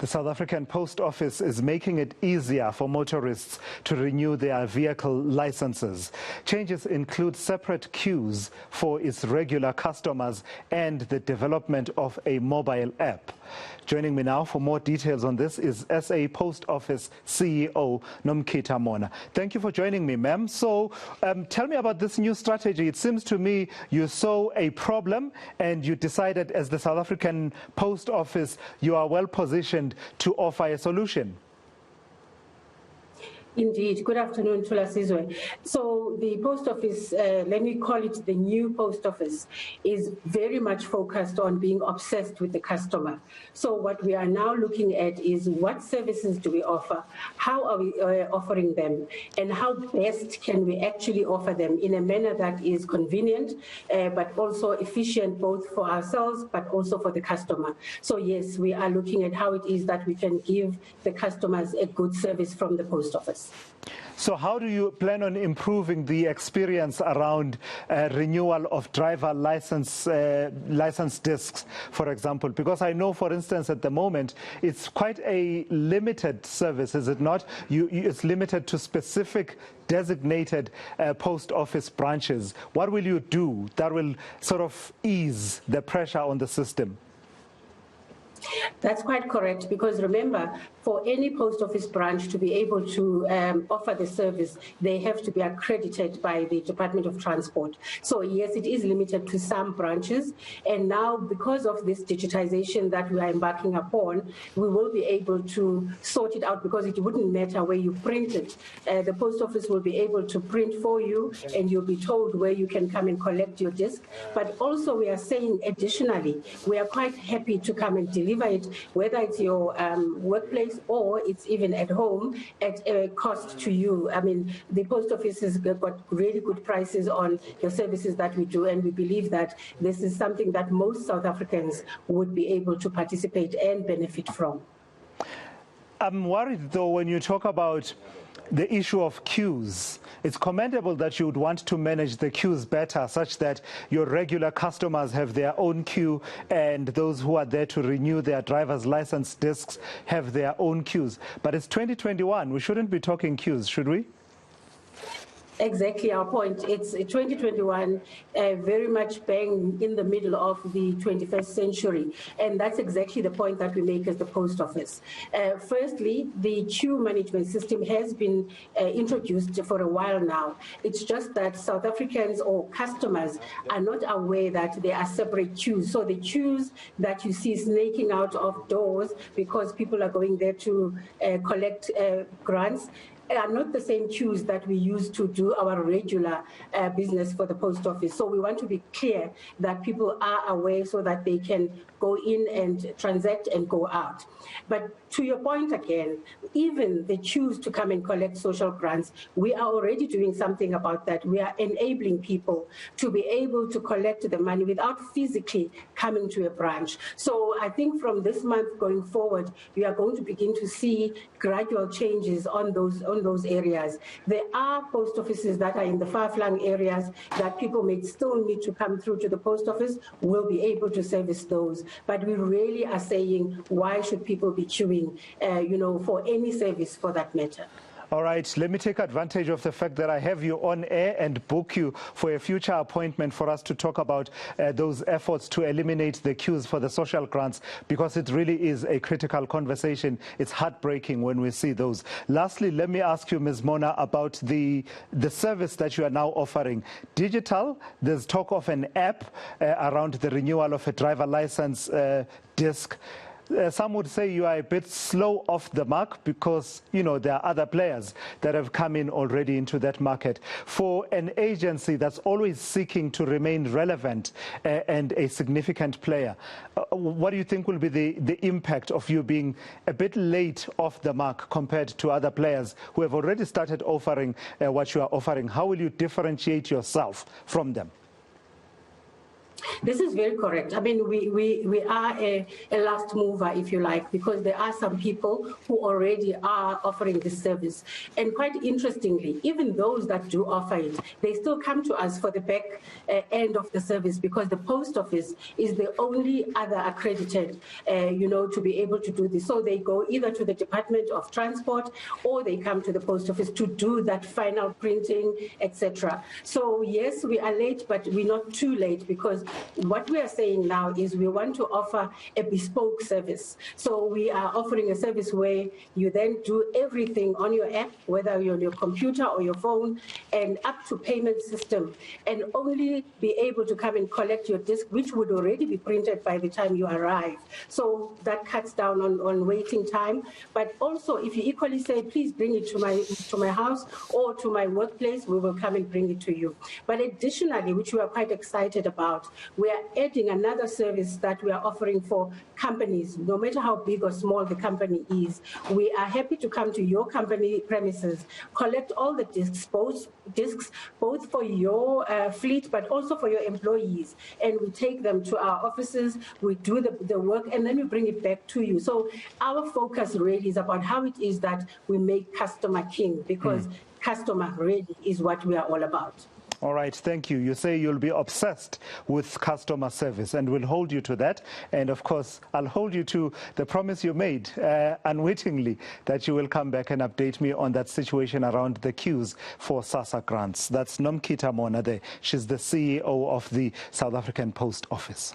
The South African Post Office is making it easier for motorists to renew their vehicle licenses. Changes include separate queues for its regular customers and the development of a mobile app. Joining me now for more details on this is SA Post Office CEO Nomkhita Mona. Thank you for joining me, ma'am. So tell me about this new strategy. It seems to me you saw a problem and you decided, as the South African Post Office, you are well positioned to offer a solution. Indeed. Good afternoon, Thulasizwe. So the post office, let me call it the new post office, is very much focused on being obsessed with the customer. So what we are now looking at is what services do we offer, how are we offering them, and how best can we actually offer them in a manner that is convenient, but also efficient both for ourselves, but also for the customer. So yes, we are looking at how it is that we can give the customers a good service from the post office. So how do you plan on improving the experience around renewal of driver license discs, for example? Because I know, for instance, at the moment, it's quite a limited service, is it not? It's limited to specific designated post office branches. What will you do that will sort of ease the pressure on the system? That's quite correct, because remember, for any post office branch to be able to offer the service, they have to be accredited by the Department of Transport. So yes, it is limited to some branches. And now, because of this digitization that we are embarking upon, we will be able to sort it out, because it wouldn't matter where you print it. The post office will be able to print for you, and you'll be told where you can come and collect your disc. But also, we are saying additionally, we are quite happy to come and deliver it, whether it's your workplace or it's even at home, at a cost to you. I mean, the post office has got really good prices on the services that we do, and we believe that this is something that most South Africans would be able to participate and benefit from. I'm worried, though, when you talk about the issue of queues. It's commendable that you would want to manage the queues better, such that your regular customers have their own queue and those who are there to renew their driver's license discs have their own queues. But it's 2021. We shouldn't be talking queues, should we? Exactly our point. It's 2021, very much bang in the middle of the 21st century. And that's exactly the point that we make as the post office. Firstly, the queue management system has been introduced for a while now. It's just that South Africans or customers are not aware that there are separate queues. So the queues that you see snaking out of doors because people are going there to collect grants are not the same queues that we use to do our regular business for the post office. So we want to be clear that people are aware so that they can go in and transact and go out. But to your point again, even the queues to come and collect social grants, we are already doing something about that. We are enabling people to be able to collect the money without physically coming to a branch. So I think from this month going forward, we are going to begin to see gradual changes on those areas. There are post offices that are in the far-flung areas that people may still need to come through to the post office. We'll be able to service those. But we really are saying, why should people be queuing, for any service for that matter? All right, let me take advantage of the fact that I have you on air and book you for a future appointment for us to talk about those efforts to eliminate the queues for the social grants, because it really is a critical conversation. It's heartbreaking when we see those. Lastly, let me ask you, Ms. Mona, about the service that you are now offering. Digital, there's talk of an app around the renewal of a driver license disc. Some would say you are a bit slow off the mark because, there are other players that have come in already into that market. For an agency that's always seeking to remain relevant and a significant player, what do you think will be the impact of you being a bit late off the mark compared to other players who have already started offering what you are offering? How will you differentiate yourself from them? This is very correct. I mean, we are a last mover, if you like, because there are some people who already are offering this service. And quite interestingly, even those that do offer it, they still come to us for the back end of the service, because the post office is the only other accredited, to be able to do this. So they go either to the Department of Transport or they come to the post office to do that final printing, etc. So yes, we are late, but we're not too late, because what we are saying now is we want to offer a bespoke service. So we are offering a service where you then do everything on your app, whether you're on your computer or your phone, and up to payment system, and only be able to come and collect your disc, which would already be printed by the time you arrive. So that cuts down on waiting time. But also, if you equally say, please bring it to my house or to my workplace, we will come and bring it to you. But additionally, which we are quite excited about, we are adding another service that we are offering for companies, no matter how big or small the company is. We are happy to come to your company premises, collect all the discs, both for your fleet, but also for your employees. And we take them to our offices, we do the work, and then we bring it back to you. So our focus really is about how it is that we make customer king, because customer really is what we are all about. All right, thank you. You say you'll be obsessed with customer service, and we'll hold you to that. And of course, I'll hold you to the promise you made unwittingly, that you will come back and update me on that situation around the queues for SASSA grants. That's Nomkhita Mona there. She's the CEO of the South African Post Office.